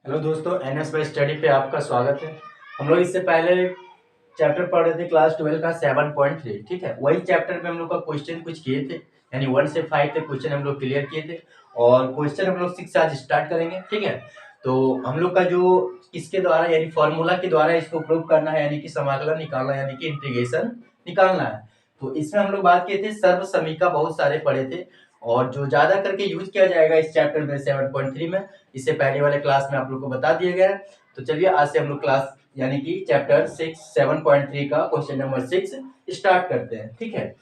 Hello दोस्तों, NS bye study पे आपका स्वागत है। हम लोग इससे पहले चैप्टर पढ़ रहे थे क्लास 12 का 7.3। ठीक है, वही चैप्टर में हम लोग का क्वेश्चन कुछ किए थे, यानी 1 से 5 तक क्वेश्चन हम लोग क्लियर किए थे और क्वेश्चन हम लोग 6 से आज स्टार्ट करेंगे। ठीक है, तो हम लोग का जो इसके द्वारा यानी फॉर्मूला के द्वारा इसको प्रूव करना है, यानी कि समाकलन निकालना, यानी कि इंटीग्रेशन निकालना है। तो इसमें हम लोग बात किए थे सर्वसमीका, बहुत सारे पढ़े थे और जो ज्यादा करके यूज किया जाएगा इस चैप्टर में 7.3 में, इससे पहले वाले क्लास में आप लोग को बता दिया गया है। तो चलिए आज से हम लोग क्लास यानी कि चैप्टर 7.3 का क्वेश्चन नंबर 6 स्टार्ट करते हैं। ठीक है,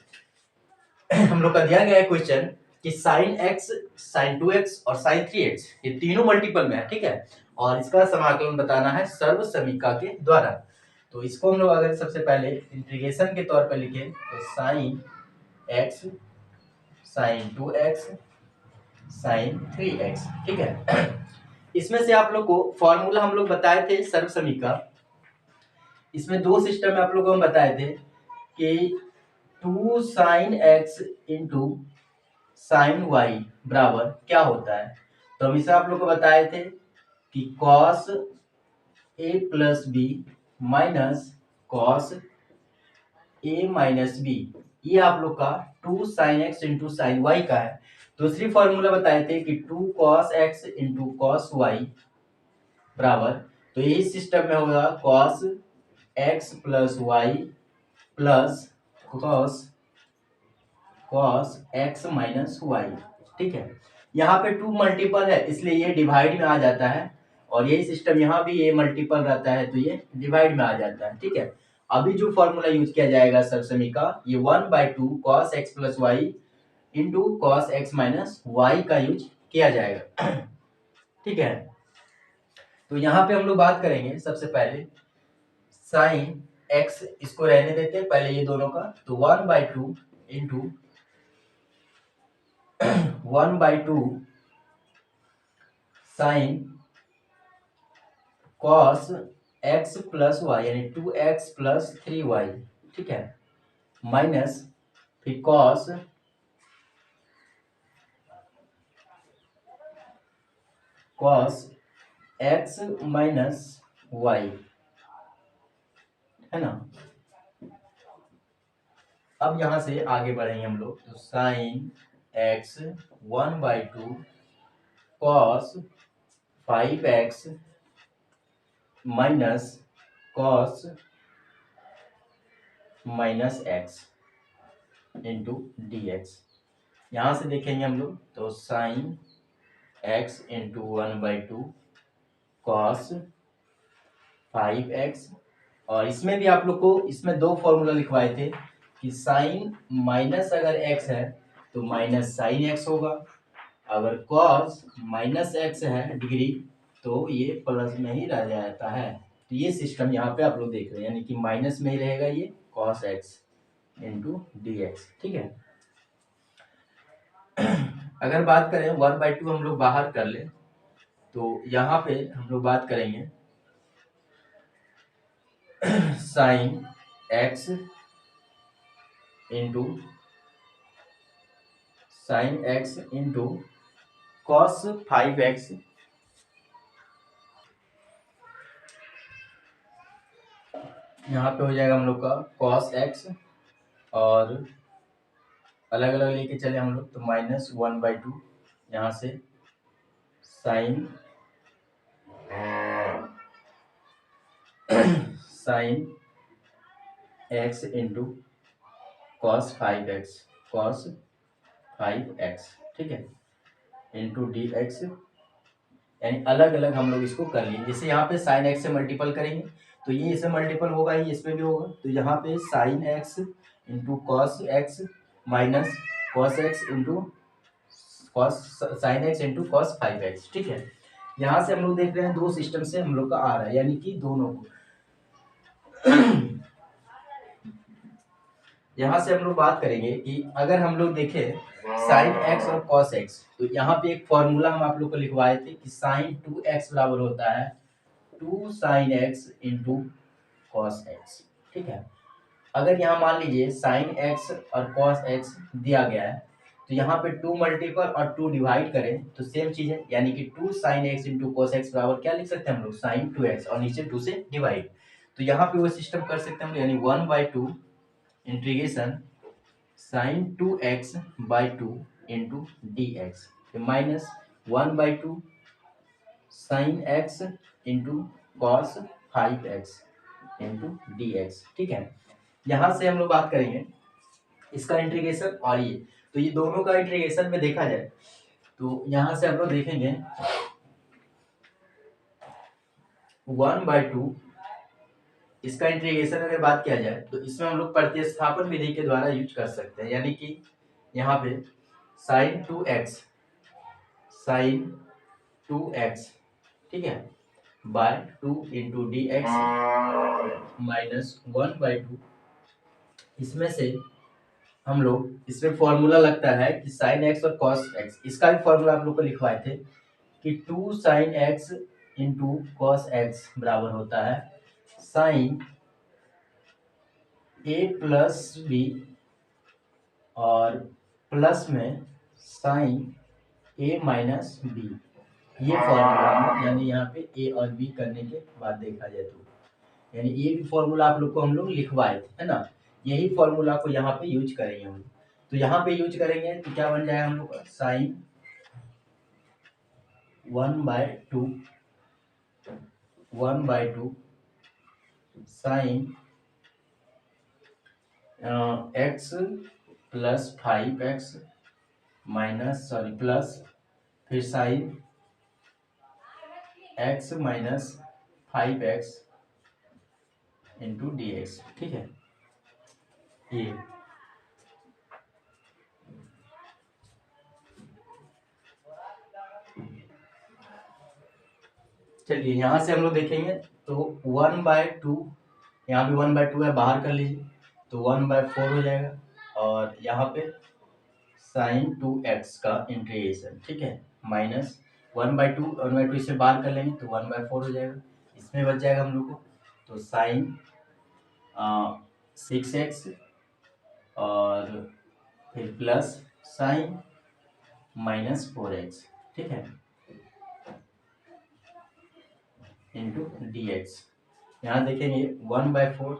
हम लोग का दिया गया है क्वेश्चन कि साइन एक्स, साइन 2x और साइन 3x ये तीनों मल्टीपल में है। ठीक है, और इसका समाकलन बताना है सर्वसमीका के द्वारा। तो इसको हम लोग अगर सबसे पहले इंटीग्रेशन के तौर पर लिखें तो sine x, sign 2x, sign 3x। ठीक है, इसमें से आप लोग को फॉर्मूला हम लोग बताए थे सर्वसमीका। इसमें दो सिस्टम आप लोगों को हम बताए थे कि 2 sine x into sine y बराबर क्या होता है। तो हम इसे आप लोग को बताए थे कि cos a plus b minus cos a minus b, ये आप लोग का 2 sine x into sine y का है। दूसरी फॉर्मूला बताए थे कि 2 cos x into cos y बराबर, तो यही सिस्टम में होगा cos x plus y plus cos x minus y. ठीक है, यहाँ पे 2 मल्टीपल है इसलिए ये डिवाइड में आ जाता है, और यही सिस्टम यहाँ भी ये मल्टीपल रहता है तो ये डिवाइड में आ जाता है। ठीक है, अभी जो फॉर्मूला यूज किया जाएगा सर्वसमीका, ये 1/2 cos x plus y into cos x minus y का यूज किया जाएगा। ठीक है, तो यहाँ पे हम लोग बात करेंगे सबसे पहले साइन एक्स, इसको रहने देते हैं पहले ये दोनों का, तो 1/2 into 1/2 sine cos x plus y यानी 2x प्लस 3y। ठीक है, माइनस फिर कॉस एक्स माइनस वाई, है ना। अब यहां से आगे बढ़ेंगे हम लोग, तो sine x 1/2 cos 5x minus cos minus x into d x. यहाँ से देखेंगे हम लोग, तो sign x into 1/2 cos 5x, और इसमें भी आप लोग को इसमें दो फॉर्मूला लिखवाए थे कि साइन माइनस अगर x है तो माइनस साइन एक्स होगा, अगर कॉस माइनस एक्स है डिग्री तो ये प्लस में ही रह जाता है। तो ये सिस्टम यहाँ पे आप लोग देख रहे हैं, यानी कि माइनस में ही रहेगा ये cos x into d x. ठीक है, अगर बात करें 1/2 हम लोग बाहर कर ले तो यहाँ पे हम लोग बात करेंगे sign x into sign x into cos 5x, यहाँ पे हो जाएगा हम लोग का कॉस एक्स, और अलग अलग लेके चले हम लोग तो माइनस 1/2 यहाँ से sine sine x into cos 5x, cos 5x। ठीक है, इंटू डी एक्स, यानी अलग अलग हम लोग इसको कर लिए। जैसे यहाँ पे साइन एक्स से मल्टीपल करेंगे तो ये इसमें मल्टीपल होगा ही, इसमें भी होगा, तो यहाँ पे sign x into cos x minus cos x into cos sine x into cos 5x। ठीक है, यहाँ से हम लोग देख रहे हैं दो सिस्टम से हम लोग का आ रहा है, यानी कि दोनों को यहाँ से हम लोग बात करेंगे कि अगर हम लोग देखें साइन एक्स और कॉस एक्स, तो यहाँ पे एक फॉर्मूला हम आप लोग को लिखवाए थे कि साइन 2x बराबर होता है 2 sine x into cos x. ठीक है, अगर यहाँ मान लीजिए साइन एक्स और कॉस एक्स दिया गया है तो यहाँ पे 2 मल्टीपल और 2 डिवाइड करें तो सेम चीज है, यानी कि 2 sin x into cos x बराबर क्या लिख सकते हैं हम लोग, sin 2x, और नीचे 2 से डिवाइड। तो यहाँ पे वो सिस्टम कर सकते हैं हम लोग, यानी 1/2 integration sin 2x by 2 into dx, minus 1/2 sin x into cos 5x into dx। ठीक है, यहाँ से हम लोग बात करेंगे इसका इंटीग्रेशन और ये, तो ये दोनों का इंटीग्रेशन में देखा जाए तो यहाँ से हम लोग देखेंगे 1/2 इसका इंटीग्रेशन अगर बात किया जाए तो इसमें हम लोग प्रतिस्थापन विधि के द्वारा यूज कर सकते हैं, यानी कि यहाँ पे sin 2x ठीक है by 2 into d x minus 1/2, इसमें से हम लोग इसमें फॉर्मूला लगता है कि sin x और cos x, इसका भी फॉर्मूला आप लोग को लिखवाए थे कि 2 sin x into cos x बराबर होता है sin a प्लस बी और प्लस में sin a माइनस बी। ये फॉर्मूला यानी यहाँ पे a और b करने के बाद देखा जाए तो, यानी ये भी फॉर्मूला आप लोग को हम लोग लिखवाए थे, है ना, यही फॉर्मूला को यहाँ पे यूज करेंगे हम लोग। तो यहाँ पे यूज करेंगे तो क्या बन जाएगा हम लोग का, sine 1/2 sine x plus 5x minus plus फिर sine x minus 5x into d x. ठीक है, ये चलिए यहाँ से हम लोग देखेंगे तो 1/2, यहाँ पे 1/2 है, बाहर कर लीजिए तो 1/4 हो जाएगा, और यहाँ पे sin 2x का इंटीग्रेशन, ठीक है, माइनस 1/2 इसे बाहर कर लेंगे तो 1/4 हो जाएगा, इसमें बच जाएगा हम लोग को तो sin 6x और फिर प्लस sin माइनस 4x, ठीक है, इंटू डी एक्स। यहाँ देखेंगे 1/4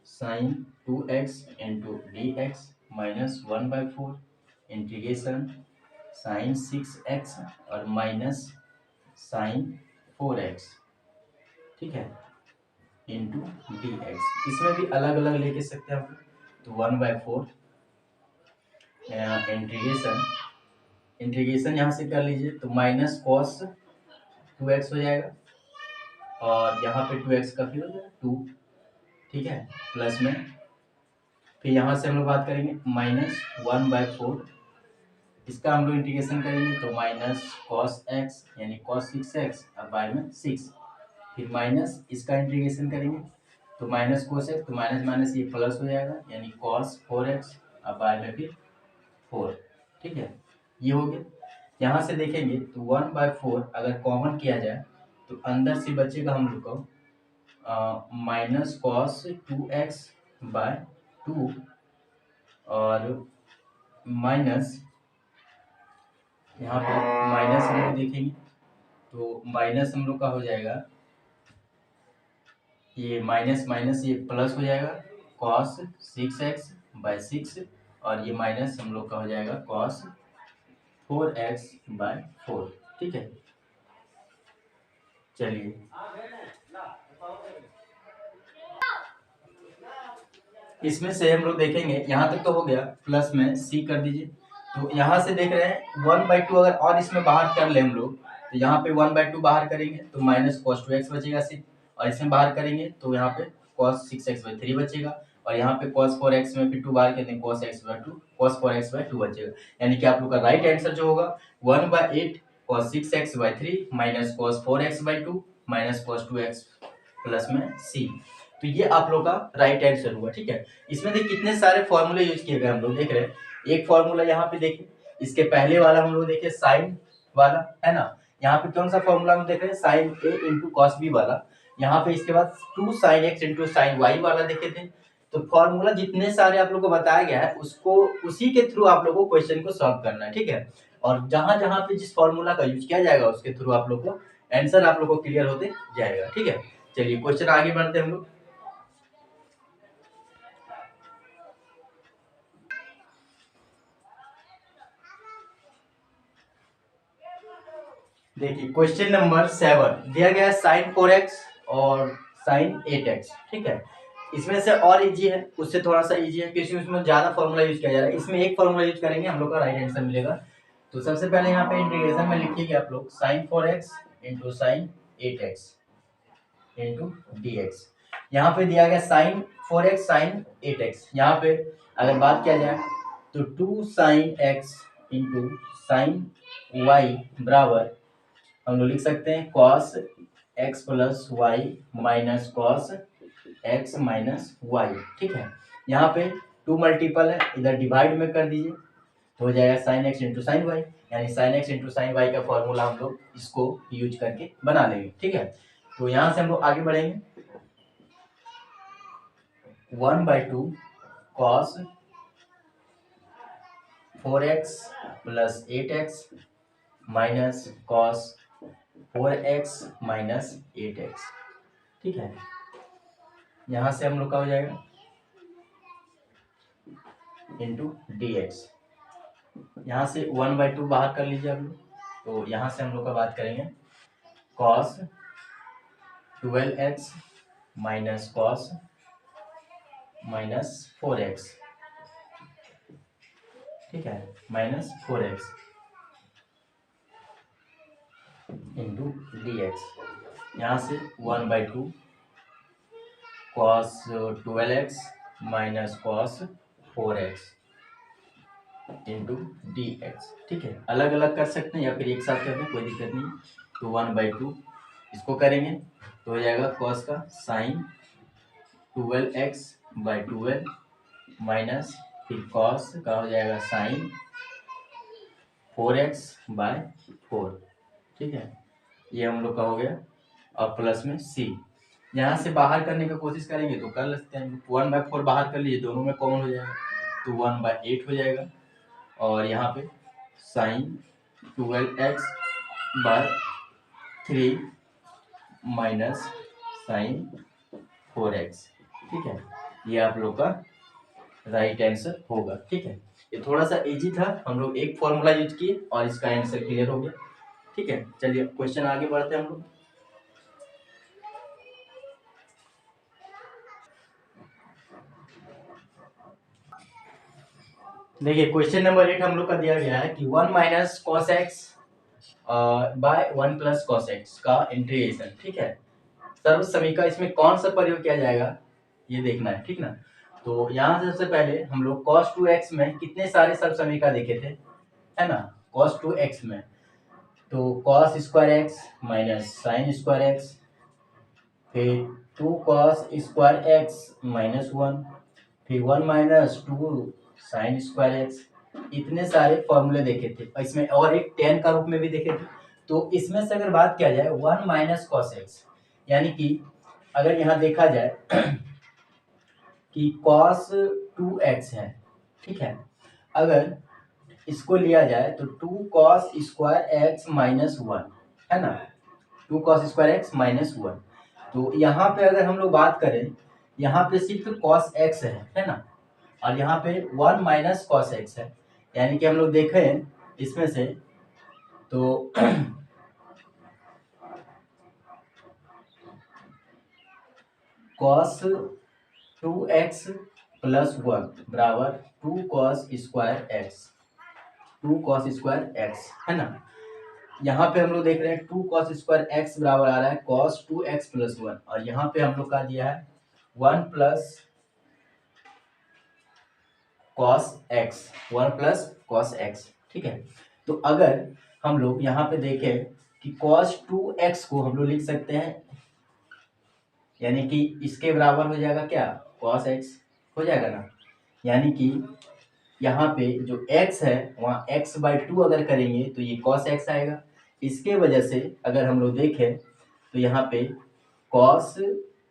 sin 2x into d x minus 1/4 integration sin 6x और माइनस sin 4x, ठीक है, इंटू डी एक्स। इसमें भी अलग अलग लेके सकते हैं आप, तो 1/4 इंटीग्रेशन यहाँ से कर लीजिए तो माइनस cos 2x हो जाएगा, और यहाँ पे 2x का फिर हो जाएगा 2, ठीक है, प्लस में फिर यहाँ से हम लोग बात करेंगे माइनस 1/4, इसका हम लोग इंटीग्रेशन करेंगे तो माइनस cos x यानी cos 6x और बाय में 6, फिर माइनस इसका इंटीग्रेशन करेंगे तो माइनस cos x, तो माइनस माइनस ये प्लस हो जाएगा यानी cos 4x और बाय में फिर 4, ठीक है, ये हो गया। यहाँ से देखेंगे तो 1/4 अगर कॉमन किया जाए तो अंदर से बचेगा हम लोग को माइनस cos 2x बाय 2 और माइनस यहाँ पे माइनस हम लोग देखेंगे तो माइनस हम लोग का हो जाएगा, ये माइनस माइनस ये प्लस हो जाएगा cos 6x बाय 6, और ये माइनस हम लोग का हो जाएगा cos 4x बाय 4, ठीक है। चलिए इसमें से हम लोग देखेंगे, यहाँ तक तो हो गया, प्लस में c कर दीजिए, तो यहाँ से देख रहे हैं 1/2 अगर और इसमें बाहर कर ले हम लोग तो यहाँ पे 1/2 बाहर करेंगे तो माइनस cos 2x बचेगा सिर्फ, और इसमें बाहर करेंगे तो यहाँ पे cos 6x बाई 3 बचेगा, और यहाँ पे cos 4x में फिर 2 बाहर करते हैं cos 4x बाई 2 बचेगा, यानी कि आप लोग का राइट आंसर जो होगा 1/8 cos 6x by 3 minus cos 4x by 2 minus cos 2x plus में c। तो ये आप लोग का राइट आंसर हुआ, ठीक है। इसमें देखिए कितने सारे फॉर्मूले यूज किए गए हम लोग देख रहे हैं। एक फॉर्मूला यहाँ पे देखिए, इसके पहले वाला हम लोग देखे साइन वाला, है ना, यहाँ पे कौन सा फॉर्मूला हम देख रहे हैं, sine a into cos b वाला। यहाँ पे इसके बाद 2 sin x into sine y वाला देखे थे। तो फॉर्मूला जितने सारे आप लोग को बताया गया है उसको उसी के थ्रू आप लोग को क्वेश्चन को सॉल्व करना है, ठीक है। और जहां जहां पे जिस फॉर्मूला का यूज किया जाएगा उसके थ्रू आप लोग को आंसर आप लोग को क्लियर होते जाएगा, ठीक है। चलिए क्वेश्चन आगे बढ़ते हैं हम लोग। देखिए क्वेश्चन नंबर 7 दिया गया है sin 4x और sin 8x, ठीक है। इसमें से और इजी है, उससे थोड़ा सा इजी है क्योंकि उसमें ज्यादा फॉर्मूला यूज किया जा रहा है। इसमें एक फॉर्मूला यूज करेंगे हम लोग का राइट आंसर मिलेगा। तो सबसे पहले यहाँ पे इंटीग्रेशन में लिखिएगा आप लोग sin 4x into sine 8x into dx। यहाँ पे दिया गया sin 4x sin 8x। यहाँ पे अगर बात किया जाए तो 2 sin x into sine y बराबर हम लोग लिख सकते हैं cos x plus y minus cos x minus y, ठीक है। यहाँ पे 2 मल्टीपल है, इधर डिवाइड में कर दीजिए तो हो जाएगा sin x into sine y, यानी sin x into sine y का फॉर्मूला हम लोग इसको यूज करके बना लेंगे, ठीक है। तो यहाँ से हम लोग आगे बढ़ेंगे 1/2 cos 4x plus 8x minus cos 4x minus 8x, ठीक है। यहाँ से हम लोग का हो जाएगा इंटू dx। यहाँ से 1/2 बाहर कर लीजिए आप लोग, तो यहाँ से हम लोग का बात करेंगे cos 12x minus cos minus 4x, ठीक है, माइनस 4x इंटू dx। यहाँ से 1/2 cos 12x minus cos 4x into dx, ठीक है। अलग अलग कर सकते हैं या फिर एक साथ कर दें, कोई दिक्कत नहीं। तो 1/2 इसको करेंगे तो हो जाएगा cos का साइन 12x/12 माइनस फिर cos का हो जाएगा साइन 4x/4, ठीक है। ये हम लोग का हो गया और प्लस में c। यहाँ से बाहर करने की कोशिश करेंगे तो कर सकते हैं, 1/4 बाहर कर लीजिए, दोनों में कॉमन हो जाएगा तो 1/8 हो जाएगा। और यहाँ पे sign 12x/3 minus sign 4x, ठीक है। ये आप लोग का राइट आंसर होगा, ठीक है। ये थोड़ा सा इजी था, हम लोग एक फॉर्मूला यूज किए और इसका आंसर क्लियर हो गया, ठीक है। चलिए क्वेश्चन आगे बढ़ते हैं हम लोग। देखिए क्वेश्चन नंबर 8 हम लोग का दिया गया है कि 1 minus cos x by 1 plus cos x का इंटीग्रेशन, ठीक है। सर्व समीकरण इसमें कौन सा प्रयोग किया जाएगा ये देखना है, ठीक ना। तो यहाँ से सबसे पहले हम लोग cos 2x में कितने सारे सर्व समीकरण देखे थे, है ना। cos 2x में तो cos square x minus sine square x, फिर 2 cos स्क्वायर एक्स माइनस 1, फिर 1 माइनस 2 साइन स्क्वायर एक्स। इतने सारे फॉर्मूले देखे थे, इसमें और एक tan का रूप में भी देखे थे। तो इसमें से अगर बात किया जाए 1 माइनस कॉस एक्स, यानी कि अगर यहाँ देखा जाए कि cos 2x है, ठीक है। अगर इसको लिया जाए तो 2 cos स्क्वायर एक्स माइनस 1, है ना, 2 cos स्क्वायर एक्स माइनस 1। तो यहाँ पे अगर हम लोग बात करें, यहाँ पे सिर्फ cos x है ना, और यहाँ पे 1 माइनस कॉस एक्स है, यानी कि हम लोग देखें इसमें से तो cos 2x प्लस 1 बराबर 2 cos square x, 2 cos square x, है ना। यहाँ पे हम लोग देख रहे हैं 2 cos स्क्वायर एक्स बराबर आ रहा है cos 2x प्लस 1, और यहाँ पे हम लोग का दिया है 1 plus cos x, 1 plus cos x, ठीक है। तो अगर हम लोग यहाँ पे देखें कि cos 2x को हम लोग लिख सकते हैं, यानी कि इसके बराबर हो जाएगा क्या, cos x हो जाएगा ना, यानी कि यहाँ पे जो x है वहाँ x/2 अगर करेंगे तो ये cos x आएगा। इसके वजह से अगर हम लोग देखें तो यहाँ पे cos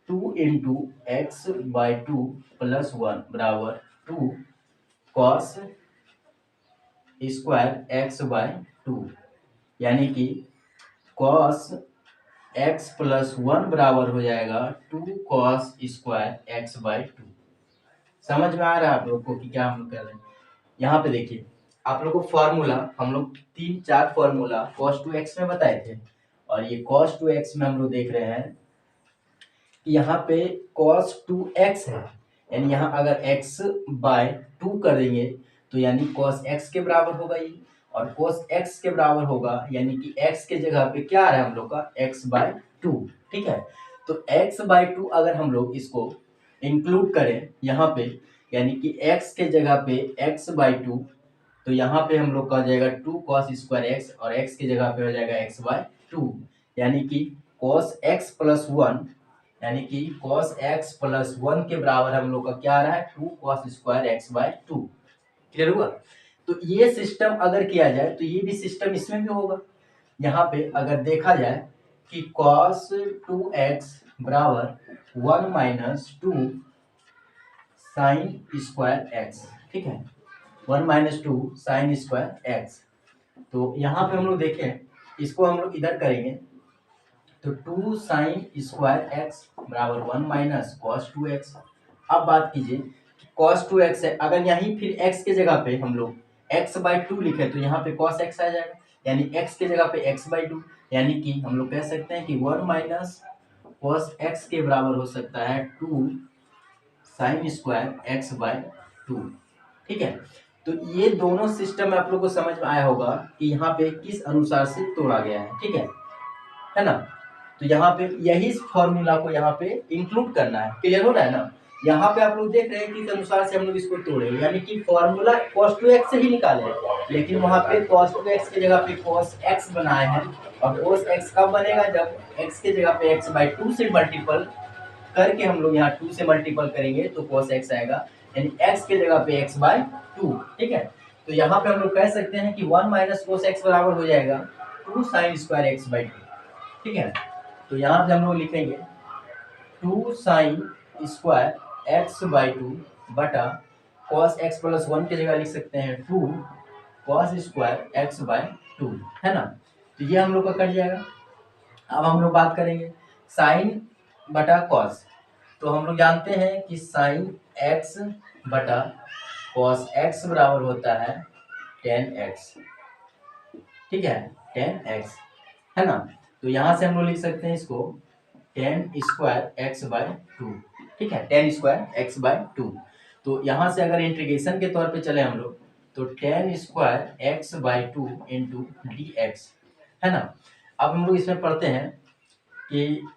2 into x by 2 plus 1 बराबर 2 कॉस स्क्वायर एक्स बाई 2, यानी कि कॉस एक्स प्लस 1 बराबर हो जाएगा 2 कॉस स्क्वायर एक्स बाई 2। समझ में आ रहा है आप लोग को कि क्या हम लोग कर रहे हैं? यहाँ पे देखिए, आप लोग को फॉर्मूला हम लोग 3-4 फॉर्मूला cos 2x में बताए थे, और ये cos 2x में हम लोग देख रहे हैं कि यहाँ पे cos 2x है, यानी यहाँ अगर x बाय 2 कर देंगे तो यानी cos x के बराबर होगा ये, और cos x के बराबर होगा यानी कि x के जगह पे क्या आ रहा है हम लोग का x बाय 2, ठीक है। तो x बाय 2 अगर हम लोग इसको इंक्लूड करें यहाँ पे, यानी कि x के जगह पे x बाई 2, तो यहाँ पे हम लोग का हो जाएगा 2 cos स्क्वायर x, और x की जगह पे हो जाएगा x बाई 2, यानी कि cos x प्लस 1, यानी कि cos x प्लस 1 के बराबर हम लोग का क्या आ रहा है 2 cos square x by 2। Clear हुआ? तो ये सिस्टम अगर किया जाए तो ये भी सिस्टम इसमें भी होगा। यहाँ पे अगर देखा जाए कि cos 2x बराबर 1 माइनस 2 साइन स्क्वायर एक्स, ठीक है, 1 माइनस 2 साइन स्क्वायर एक्स। तो यहाँ पे हम लोग देखें, इसको हम लोग इधर करेंगे तो 2 साइन स्क्वायर एक्स बराबर 1 माइनस कॉस 2x। अब बात कीजिए कॉस 2x है, अगर यहीं फिर x के जगह पे हम लोग x बाई 2 लिखे तो यहाँ पे कॉस x आ जाएगा, यानी x के जगह पे x बाई 2, यानी कि हम लोग कह सकते हैं कि 1 माइनस कॉस x के बराबर हो सकता है 2 साइन स्क्वायर एक्स बाय 2, ठीक है। तो ये दोनों सिस्टम आप लोग को समझ में आया होगा कि यहाँ पे किस अनुसार से तोड़ा गया है, ठीक है ना। तो यहाँ पे यही फॉर्मूला को यहाँ पे इंक्लूड करना है। क्लियर हो रहा है ना? यहाँ पे आप लोग देख रहे हैं किस अनुसार से हम लोग इसको तोड़े, यानी कि फॉर्मूला cos 2x से ही निकाले, लेकिन वहाँ पे cos 2x की जगह पे cos x बनाए हैं, और cos x कब बनेगा जब x के जगह पे x बाई 2 से मल्टीपल करके हम लोग यहाँ 2 से मल्टीपल करेंगे तो cos x आएगा, यानी x के जगह पे x बाई 2, ठीक है। तो यहाँ पे हम लोग कह सकते हैं कि 1 माइनस cos x बराबर हो जाएगा 2 साइन स्क्वायर x बाई 2, ठीक है। तो यहाँ पे हम लोग लिखेंगे 2 साइन स्क्वायर एक्स बाई 2 बटा cos x प्लस 1 की जगह लिख सकते हैं 2 cos स्क्वायर एक्स बाई 2, है ना। तो ये हम लोग का कट जाएगा। अब हम लोग बात करेंगे साइन बटा कॉस। तो हम लोग जानते हैं कि साइन x बटा cos x बराबर होता है 10x, ठीक है, 10x, है ना। तो यहाँ से हम लोग लिख सकते हैं इसको 10 स्क्वायर एक्स बाई 2, ठीक है, 10 स्क्वायर एक्स बाई 2। तो यहाँ से अगर इंटीग्रेशन के तौर पे चले हम लोग तो 10 square x by 2 into d x, है ना। अब हम लोग इसमें पढ़ते हैं कि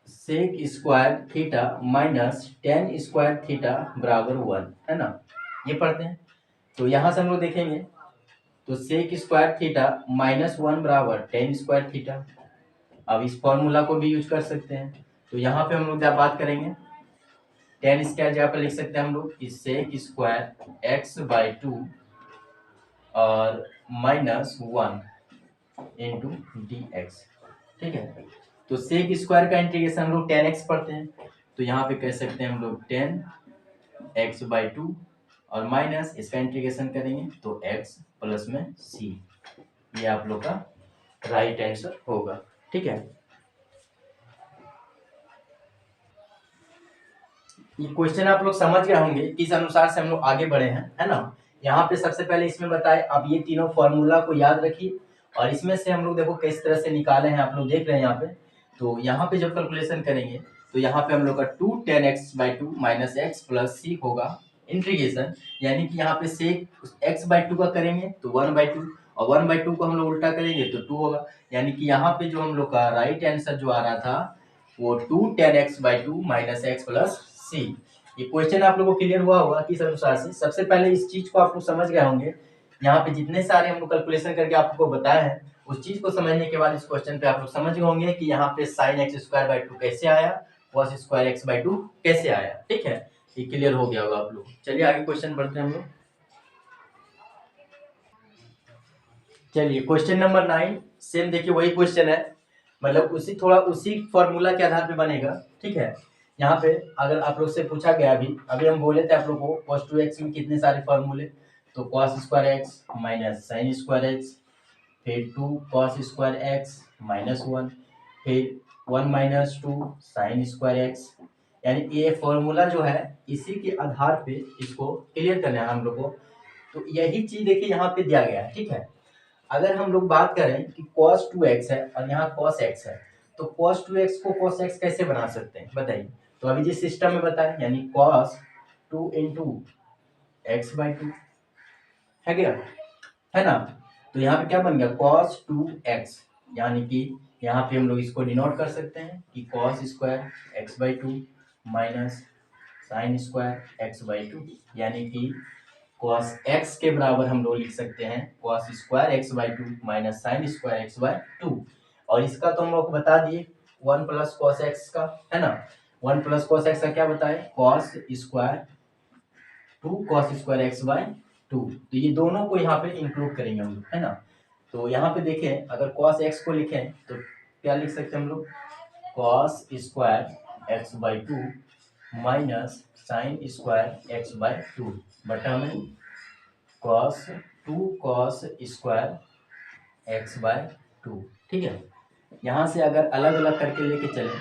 sec square theta minus 10 square theta बराबर 1, है ना, ये पढ़ते हैं। तो यहाँ से हम लोग देखेंगे तो सेक स्क्वायर थीटा माइनस 1 बराबर 10 स्क्वायर थीटा। अब इस फॉर्मूला को भी यूज कर सकते हैं। तो यहाँ पे हम लोग क्या बात करेंगे 10 स्क्वायर जगह पर लिख सकते हैं हम लोग कि सेक स्क्वायर एक्स बाई 2 और माइनस 1 इंटू डी एक्स, ठीक है। तो सेक स्क्वायर का इंटीग्रेशन हम लोग 10x पढ़ते हैं, तो यहाँ पे कह सकते हैं हम लोग 10x बाई 2 और माइनस इसका इंटीग्रेशन करेंगे तो x प्लस में c, ये आप लोग का राइट आंसर होगा, ठीक है। ये क्वेश्चन आप लोग समझ गए होंगे किस अनुसार से हम लोग आगे बढ़े हैं, है ना। यहाँ पे सबसे पहले इसमें बताए, अब ये तीनों फॉर्मूला को याद रखिए, और इसमें से हम लोग देखो किस तरह से निकाले हैं, आप लोग देख रहे हैं यहाँ पे। तो यहाँ पे जब कैलकुलेशन करेंगे तो यहाँ पे हम लोग का 2 10x by 2 minus x plus c होगा इंटीग्रेशन, यानी कि यहाँ पे सेक x बाई 2 का करेंगे तो 1 बाई 2, और 1 बाई 2 को हम लोग उल्टा करेंगे तो 2 होगा, यानी कि यहाँ पे जो हम लोग का राइट आंसर जो आ रहा था वो 2 10x by 2 minus x plus c. ये क्वेश्चन आप लोगों को क्लियर हुआ होगा किस अनुसार से। सबसे पहले इस चीज को आप लोग समझ गए होंगे, यहाँ पे जितने सारे हम लोग कैलकुलेशन करके आपको बताए हैं उस चीज को समझने के बाद इस क्वेश्चन पे आप लोग समझ गए होंगे कि यहाँ पे साइन एक्स स्क्वायर बाई 2 कैसे आया, कॉस स्क्वायर एक्स बाई 2 कैसे आया, ठीक है। ये क्लियर हो गया होगा आप लोग। चलिए आगे क्वेश्चन पढ़ते हैं हम लोग। चलिए क्वेश्चन नंबर 9 सेम देखिए वही क्वेश्चन है, मतलब उसी फॉर्मूला के आधार पे बनेगा। ठीक है, यहाँ पे अगर आप लोग से पूछा गया अभी हम बोले थे आप लोग को cos 2x में कितने सारे फॉर्मूले, तो cos square x minus sine square x, फिर 2 cos स्क्वायर एक्स माइनस 1, फिर 1 माइनस 2 साइन स्क्वायर एक्स। यानी ये फॉर्मूला जो है इसी के आधार पे इसको क्लियर करना है हम लोग को। तो यही चीज देखिए यहाँ पे दिया गया है। ठीक है, अगर हम लोग बात करें कि cos 2x है और यहाँ cos x है, तो cos 2x को cos x कैसे बना सकते हैं बताइए। तो अभी जिस सिस्टम में बताएं, यानी cos 2 इंटू एक्स बाई 2 है क्या, है ना। तो यहाँ पे क्या बन गया cos 2x, यानी कि यहाँ पे हम लोग इसको डिनोट कर सकते हैं कि cos square x by 2 minus sine square x by 2, यानी कि cos x के बराबर हम लोग लिख सकते हैं cos square x by 2 minus sine square x by 2। और इसका तो हम लोग बता दिए 1 प्लस cos x का, है ना। 1 प्लस cos x का क्या बताए, cos square 2 cos square x by 2। तो ये दोनों को यहाँ पे इंक्लूड करेंगे हम लोग, है ना। तो यहाँ पे देखें अगर cos x को लिखें तो क्या लिख सकते हैं हम लोग, cos square x by 2 minus sine square x by 2 बटा में cos 2 cos square x by 2। ठीक है, यहाँ से अगर अलग अलग करके लेके चले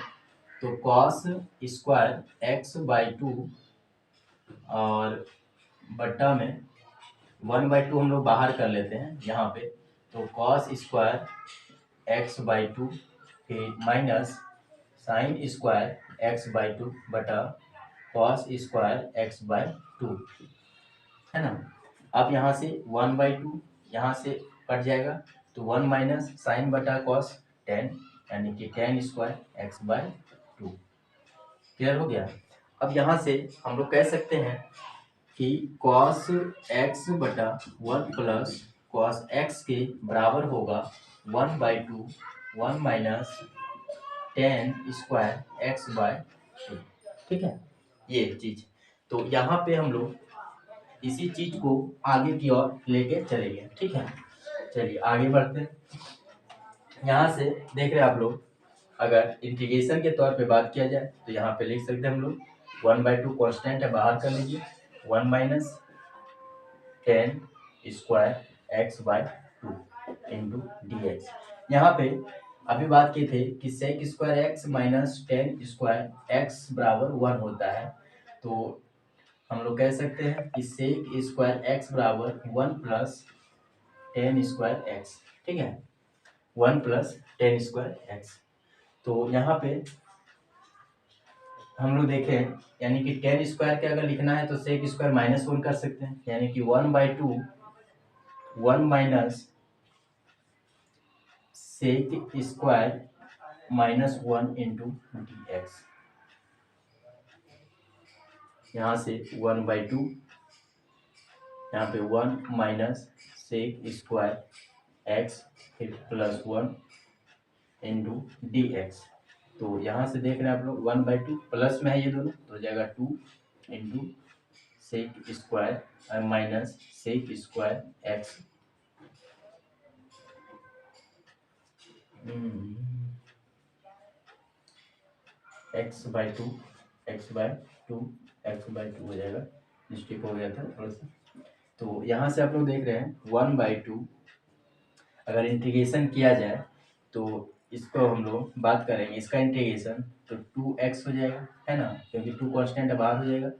तो cos स्क्वायर एक्स बाई 2 और बट्टा में 1/2 हम लोग बाहर कर लेते हैं यहाँ पे, तो cos स्क्वायर एक्स बाई 2 फिर minus sine square x by 2 बटा cos स्क्वायर एक्स बाई 2, है ना। अब यहाँ से 1/2 यहाँ से कट जाएगा, तो 1 माइनस साइन बटा कॉस 10, यानी कि 10 स्क्वायर एक्स बाय 2। क्लियर हो गया। अब यहाँ से हम लोग कह सकते हैं कि कॉस एक्स बटा 1 प्लस कॉस एक्स के बराबर होगा 1/2 1 माइनस 10 स्क्वायर एक्स बाय 2। ठीक है, ये चीज। तो यहाँ पे हम लोग इसी चीज को आगे की ओर लेके चलेंगे। ठीक है, चलिए आगे बढ़ते हैं। यहाँ से देख रहे हैं आप लोग, अगर इंटीग्रेशन के तौर पे बात किया जाए तो यहाँ पे लिख सकते हैं हम लोग 1/2 कॉन्स्टेंट है, बाहर कर लीजिए 1 minus 10 square x by 2 into d x. यहाँ पे अभी बात की थे कि sec square x minus 10 square x बराबर 1 होता है, तो हम लोग कह सकते हैं कि सेक स्क्वायर एक्स बराबर 1 प्लस 10 स्क्वायर एक्स। ठीक है, 1 प्लस 10 स्क्वायर एक्स। तो यहाँ पे हम लोग देखें, यानी कि 10 स्क्वायर के अगर लिखना है तो सेक स्क्वायर माइनस 1 कर सकते हैं, यानी कि 1/2 1 minus sec square minus 1 into d x. यहाँ से 1/2 यहाँ पे 1 माइनस सेक स्क्वायर एक्स फिर प्लस 1 इंटू डी एक्स। तो यहाँ से देख रहे हैं आप लोग 1/2 प्लस में है ये दोनों, तो हो जाएगा 2 into sec square minus sec square x x by 2 x by 2 x by 2 हो जाएगा, मिस्टेक हो गया था थोड़ा सा। तो यहाँ से आप लोग देख रहे हैं 1/2 अगर इंटीग्रेशन किया जाए तो इसको हम लोग बात करेंगे इसका इंटीग्रेशन, तो 2x हो जाएगा, है ना, क्योंकि 2 कांस्टेंट बाहर हो जाएगा,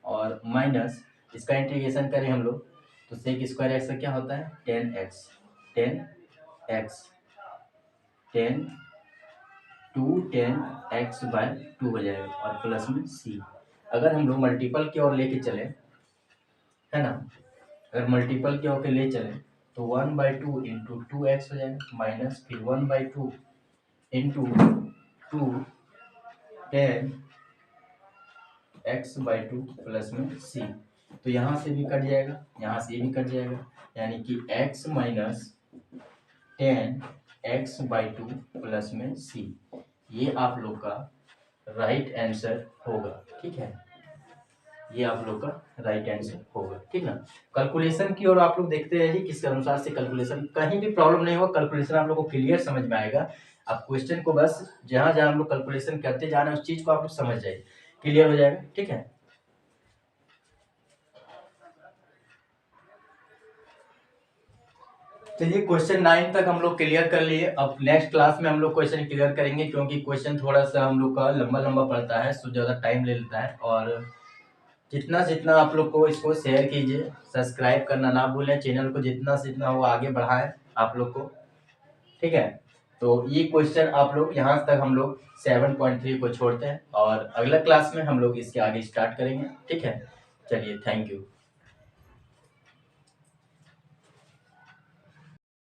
और माइनस इसका इंटीग्रेशन करें हम लोग तो सेक स्क्वायर एक्स का क्या होता है 10x 10x 10 10x बाय 2 हो जाएगा और प्लस में c। अगर हम लोग मल्टीपल की ओर लेके चले, है ना, अगर मल्टीपल की ओर के ले चले तो 1/2 इंटू 2x हो जाएगा माइनस फिर 1/2 इंटू 2 10 x बाई 2 प्लस में c। तो यहाँ से भी कट जाएगा, यहाँ से भी कट जाएगा, यानी कि x minus 10 x by 2 plus में c। ये आप लोग का राइट आंसर होगा। ठीक है, ये आप लोग का राइट आंसर होगा, ठीक ना। कैलकुलेशन की ओर आप लोग देखते रहिए किस अनुसार से कैलकुलेशन, कहीं भी प्रॉब्लम नहीं होगा, कैलकुलेशन आप लोग को क्लियर समझ में आएगा। आप क्वेश्चन को बस जहां जहां हम लोग कैलकुलेशन करते जा रहे हैं उस चीज को आप लोग समझ जाइए, क्लियर हो जाएगा, ठीक है। चलिए क्वेश्चन 9 तक हम लोग क्लियर कर लिए। अब नेक्स्ट क्लास में हम लोग क्वेश्चन क्लियर करेंगे, क्योंकि क्वेश्चन थोड़ा सा हम लोग का लंबा लंबा पड़ता है, तो ज़्यादा टाइम ले लेता है। और जितना जितना आप लोग को इसको शेयर कीजिए, सब्सक्राइब करना ना भूलें, चैनल को जितना से जितना वो आगे बढ़ाएं आप लोग को, ठीक है। तो ये क्वेश्चन आप लोग यहाँ तक हम लोग 7.3 को छोड़ते हैं, और अगला क्लास में हम लोग इसके आगे स्टार्ट करेंगे, ठीक है। चलिए, थैंक यू।